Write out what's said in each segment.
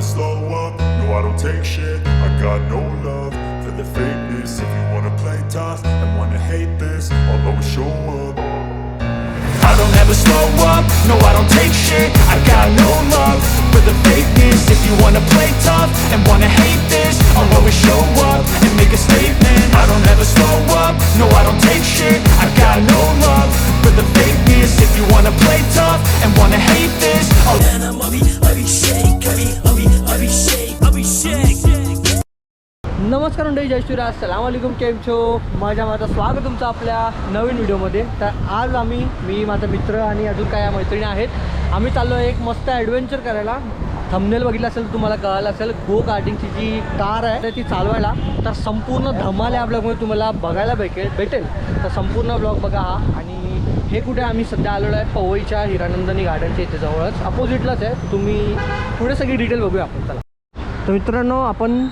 slow up, no I don't take shit. I got no love for the fakeness. If you wanna play tough and wanna hate this, I'll always show up. I don't ever slow up, no I don't take shit. I got no love for the fakeness. If you wanna play tough and wanna hate this, I'll always show up and make a statement. I don't ever slow up, no I don't take shit. I got no love for the fakeness. If you wanna play tough and wanna hate this, नमस्कार मंडळी, जय श्रीराम, अस्सलाम वालेकुम. केम छो? माझ्या माझं स्वागत तुमचं आपल्या नवीन व्हिडिओमध्ये. तर आज मी माझा मित्र आणि अजून काय मैत्रिणी आहेत. आम्ही चाललो एक मस्त ॲडव्हेंचर करायला. थंबनेल बघितलं असेल तर तुम्हाला कळालं असेल, गो कार्टिंगची जी कार आहे ती चालवायला. तर संपूर्ण धमाल या ब्लॉगमध्ये तुम्हाला बघायला भेटेल. तर संपूर्ण ब्लॉग बघा हा. आणि हे कुठे आम्ही सध्या आलेलो आहे, पवईच्या हिरानंदिनी गार्डनच्या इथे जवळच अपोजिटलाच आहे. तुम्ही पुढे सगळी डिटेल बघूया आपण. चला. तर मित्रांनो, आपण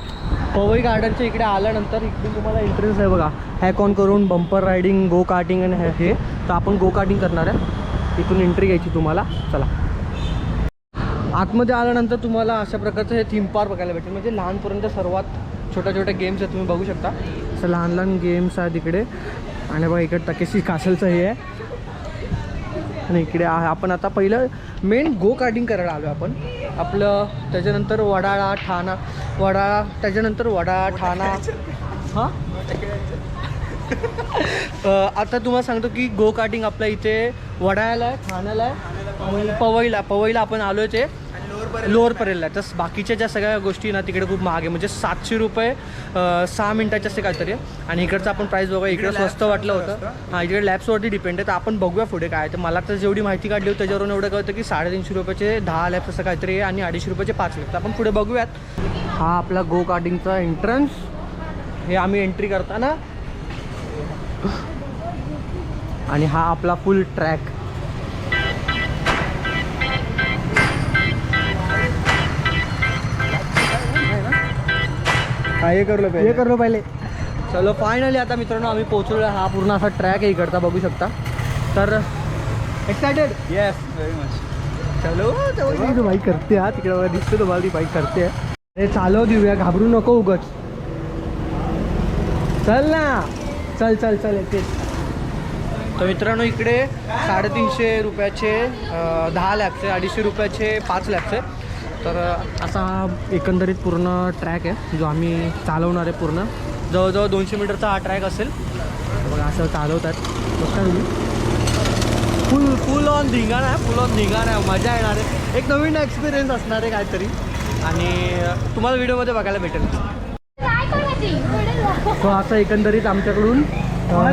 पवई गार्डनच्या इकडे आल्यानंतर इकडून तुम्हाला एंट्रन्स आहे बघा. हॅक ऑन करून बंपर रायडिंग, गो कार्टिंग आणि हे. तर आपण गो कार्टिंग करणार आहे. इथून एंट्री घ्यायची तुम्हाला. चला. आतमध्ये आल्यानंतर तुम्हाला अशा प्रकारचं हे थीम पार्क बघायला भेटेल. म्हणजे लहानपर्यंत सर्वात छोट्या छोट्या गेम्स आहेत, तुम्ही बघू शकता. असं लहान लहान गेम्स आहेत इकडे. आणि बघा इकडे टकेशी कासलचं हे आहे. आणि इकडे आपण आता पहिलं मेन गो कार्टिंग करायला आलो आपण. आपलं त्याच्यानंतर वडाळा ठाणा, त्याच्यानंतर वडाळा ठाणा. हां आता तुम्हाला सांगतो की गो कार्टिंग आपल्या इथे वडाळ्याला आहे, ठाण्याला आहे आणि पवईला आपण आलो आहे. ते लोअर परेलला आहे. तसं बाकीच्या ज्या सगळ्या गोष्टी ना तिकडे खूप महाग आहे. म्हणजे 700 रुपये 6 मिनटाचे असे काहीतरी. आणि इकडचं आपण प्राईस बघा. इकडे स्वस्त वाटलं होतं. हां, इकडे लॅब्सवरती डिपेंड आहे. तर आपण बघूया पुढे काय. तर मला तर जेवढी माहिती काढली होती त्याच्यावरून एवढं कळतं की 350 रुपयाचे 10 लॅब्स असं काहीतरी आहे आणि 250 रुपयाचे 5 लॅब्स. आपण पुढे बघूयात. हा आपला गो कार्टिंगचा एंट्रन्स. हे आम्ही एंट्री करताना. आणि हा आपला फुल ट्रॅक. ये कर लो पहिले. चलो फायनली आता मित्रांनो आम्ही पोहोचलो. हा पूर्ण असा ट्रॅक आहे इकडचा, बघू शकता. तर एक्सायटेड? Yes, very much. चलो तो बाईक करते. हा तिकडे दिसतो तुम्हाला ती बाईक करते. हे चालव देऊया, घाबरू नको उगच. चल ना, चल येते. तर मित्रांनो इकडे 350 रुपयाचे 10 लॅब्स आहे, 250 रुपयाचे 5 लॅब्स आहे. तर असा एकंदरीत पूर्ण ट्रॅक आहे जो आम्ही चालवणार आहे. पूर्ण जवळजवळ 200 मीटरचा हा ट्रॅक असेल. बघा असं चालवतात. बघता तुम्ही. फुल ऑन धिंगाणा आहे. मजा येणार आहे. एक नवीन एक्सपिरियन्स असणार आहे काहीतरी. आणि तुम्हाला व्हिडिओमध्ये बघायला भेटेल. तो असं एकंदरीत आमच्याकडून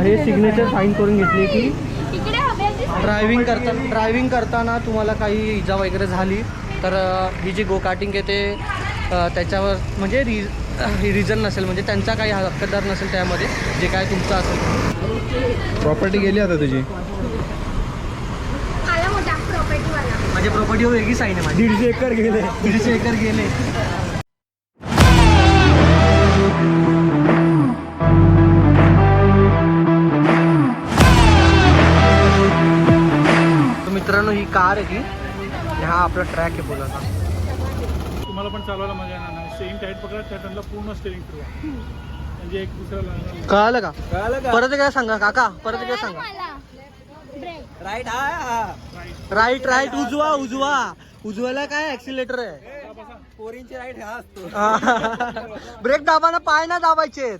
हे सिग्नेचर साईन करून घेतली की ड्रायव्हिंग करताना तुम्हाला काही इजा वगैरे झाली तर ही जी गो कार्टिंग आहे ते त्याच्यावर म्हणजे रिझन नसेल, म्हणजे त्यांचा काही हक्कदार नसेल त्यामध्ये, जे काय तुमचं असेल. प्रॉपर्टी गेली आता तुझी. माझ्या प्रॉपर्टीवर वेगळी साईन आहे माझी. 150 एकर गेले. मित्रांनो ही कार आहे की हा आपला ट्रॅक आहे बोलायचा. तुम्हाला पण चालवायला मजा येणार नाही. स्टेरिंग टाईट पकडा, त्या त्यांना पूर्ण स्टेरिंग फिरवा. म्हणजे एक दुसऱ्याला कळालं का? परत काय सांगा काका, परत काय सांगा. राईट उजवाला काय ऍक्सिलेटर आहे. पोरींची राईट हा असतो. ब्रेक दाबाना पाय ना दाबायचे.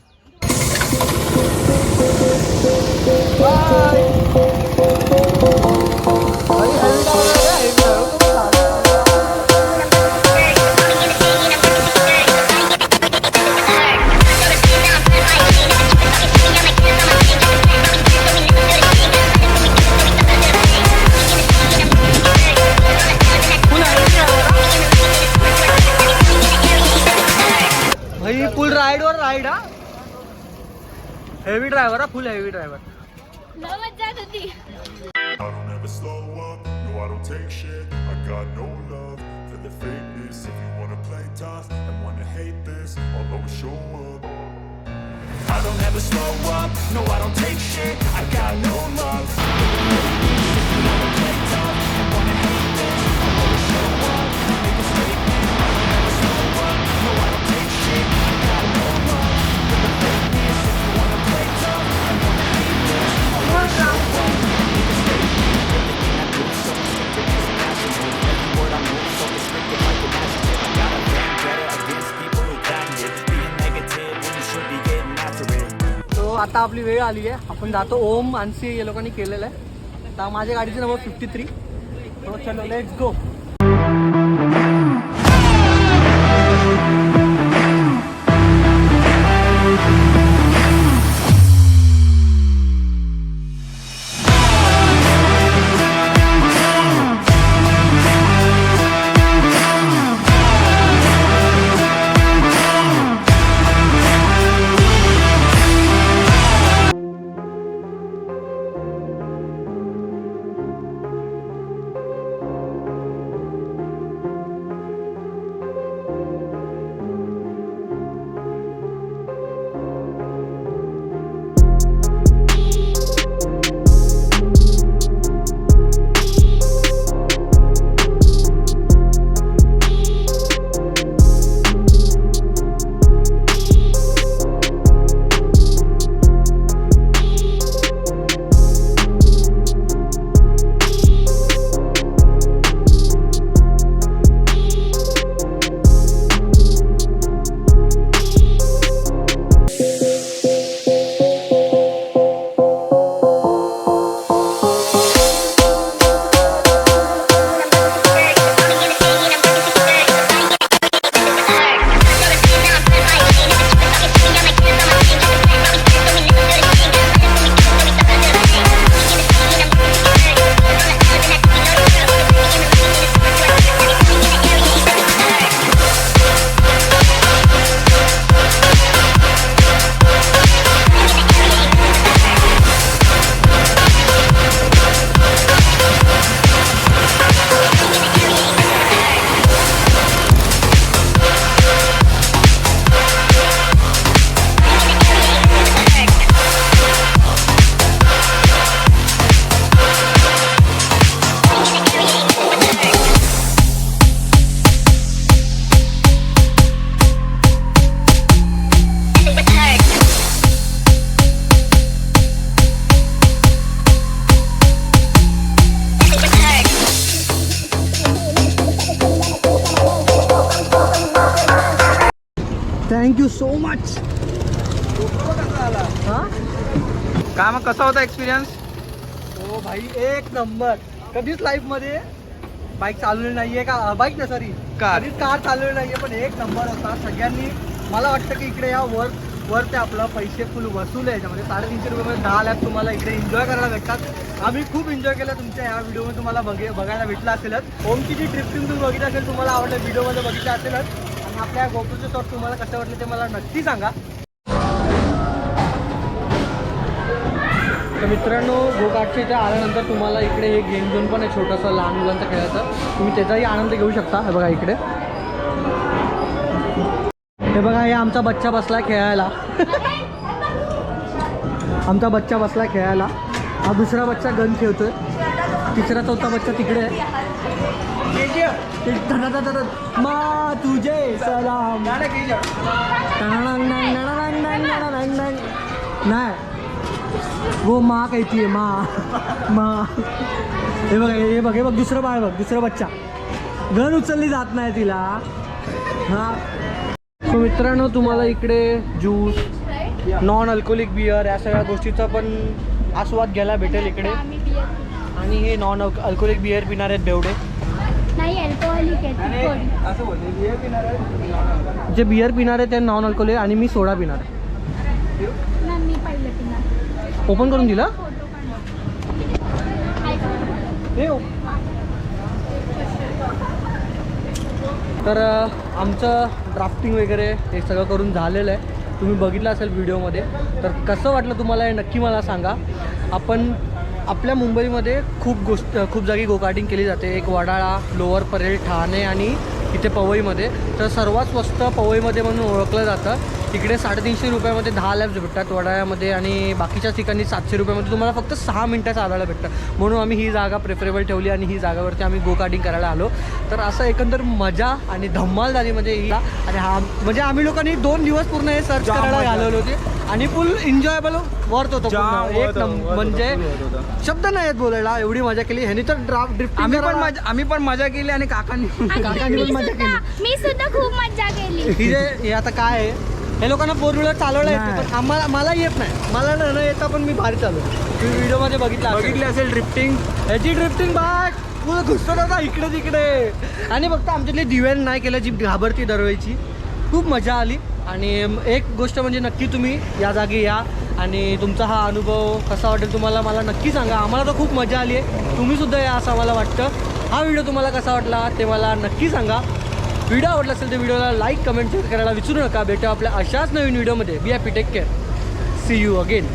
फुल राईड हा. हेवी ड्रायव्हर हा, फुल heavy driver. I don't ever slow up, no I don't take shit. I got no love for the fakeness. If you wanna play tough and wanna hate this, I'll always show up. I don't ever slow up, no I don't take shit. I got no love for the fakeness. If you wanna play tough and wanna hate this, I'll always show up. Make a statement, I don't ever slow आता आपली वेळ आली आहे, आपण जातो. ओम आणसी या लोकांनी केलेलं आहे. तर माझ्या गाडीची नंबर 53. तो चलो let's go. Thank you so much. हां काय मग कसा होता एक्सपिरियन्स? हो भाई एक नंबर. कधीच लाईफमध्ये बाईक चालवली नाहीये का, बाईक ना सॉरी कार. कधीच कार चालवली नाहीये, पण एक नंबर होता. सगळ्यांनी मला वाटतं की इकडे या वर ते आपलं पैसे फुल वसूल आहे याच्यामध्ये. 350 रुपयामध्ये 10 लाख तुम्हाला इकडे एन्जॉय करायला भेटतात. आम्ही खूप एन्जॉय केलं तुमच्या ह्या व्हिडिओमध्ये, तुम्हाला बघायला भेटलं असेलच. ओमची जी ट्रिप तुम्ही बघितली असेल, तुम्हाला आवडलं, व्हिडिओमध्ये बघितलं असेलच. आणि आपल्या गोपूचे शॉट तुम्हाला कसं वाटलं ते मला नक्की सांगा. तर मित्रांनो, गोकाटच्या इथे आल्यानंतर तुम्हाला इकडे एक गेम झोन पण आहे छोटंसं लहान मुलांचं खेळायचं. तुम्ही त्याचाही आनंद घेऊ शकता. हे बघा इकडे, हे बघा, हे आमचा बच्चा बसला खेळायला. आमचा बच्चा बसला खेळायला. हा दुसरा बच्चा गन खेळतोय. तिसरा चौथा बच्चा तिकडे आहे. मा तुझे सलाम. नाही वो माँ कहती है माँ. हे बघ दुसरं बाळ बघ, दुसरं बच्चा. गन उचलली जात नाही तिला. हां, सो मित्रांनो, तुम्हाला इकडे ज्यूस, नॉन अल्कोहोलिक बियर या सगळ्या गोष्टीचा पण आस्वाद घ्यायला भेटेल इकडे. आणि हे नॉन अल्कोहोलिक बियर पिणार आहेत बेवडे. असं बोलले बियर पिणार आहे. जे बियर पिणार आहे ते नॉन अल्कोहोलिक, आणि मी सोडा पिणार आहे. ओपन करून दिला. तर आमचं ड्राफ्टिंग वगैरे हे सगळं करून झालेलं आहे. तुम्ही बघितलं असेल व्हिडिओमध्ये. तर कसं वाटलं तुम्हाला हे नक्की मला सांगा. आपण आपल्या मुंबईमध्ये खूप जागी गोकार्टिंग केली जाते. एक वडाळा, लोअर परेल, ठाणे आणि इथे पवईमध्ये. तर सर्वात स्वस्त पवईमध्ये म्हणून ओळखलं जातं. इकडे 350 रुपयामध्ये 10 लॅब्स भेटतात वडाळ्यामध्ये, आणि बाकीच्या ठिकाणी 700 रुपयामध्ये तुम्हाला फक्त 6 मिनटं चालायला भेटतं. म्हणून आम्ही ही जागा प्रेफरेबल ठेवली आणि ही जागावरती आम्ही गोकार्टिंग करायला आलो. तर असं एकंदर मजा आणि धम्माल झाली म्हणजे ही. आणि हा म्हणजे आम्ही लोकांनी 2 दिवस पूर्ण हे सर्च करायला घालवले होते आणि फुल एन्जॉयबल वर्थ होतं. एक म्हणजे शब्द नाही आहेत बोलायला, एवढी मजा केली ह्यानी. तर आम्ही पण मजा केली आणि काकांनी पण मजा केली. मी सुद्धा खूप मजा केली. ही जे हे आता काय आहे, हे लोकांना फोर व्हीलर चालवला येते नाही. पण मला येत नाही. मला न येता पण मी भारी चालू. तुम्ही व्हिडिओमध्ये बघितली असेल ड्रिफ्टिंग. ह्याची ड्रिफ्टिंग बाग पुढं घुसतो ना इकडे तिकडे. आणि फक्त आमच्यातली दिव्यान नाही केलं जी घाबरती दरवेळची. खूप मजा आली. आणि एक गोष्ट म्हणजे नक्की तुम्ही या जागी या आणि तुमचा हा अनुभव कसा वाटेल तुम्हाला मला नक्की सांगा. आम्हाला तर खूप मजा आली आहे. तुम्हीसुद्धा या असं मला वाटतं. हा व्हिडिओ तुम्हाला कसा वाटला ते मला नक्की सांगा. व्हिडिओ आवडला असेल तर व्हिडिओला लाईक कमेंट शेअर करायला विसरू नका. भेटू आपल्या अशाच नवीन व्हिडिओमध्ये. Be happy, take care, see you again.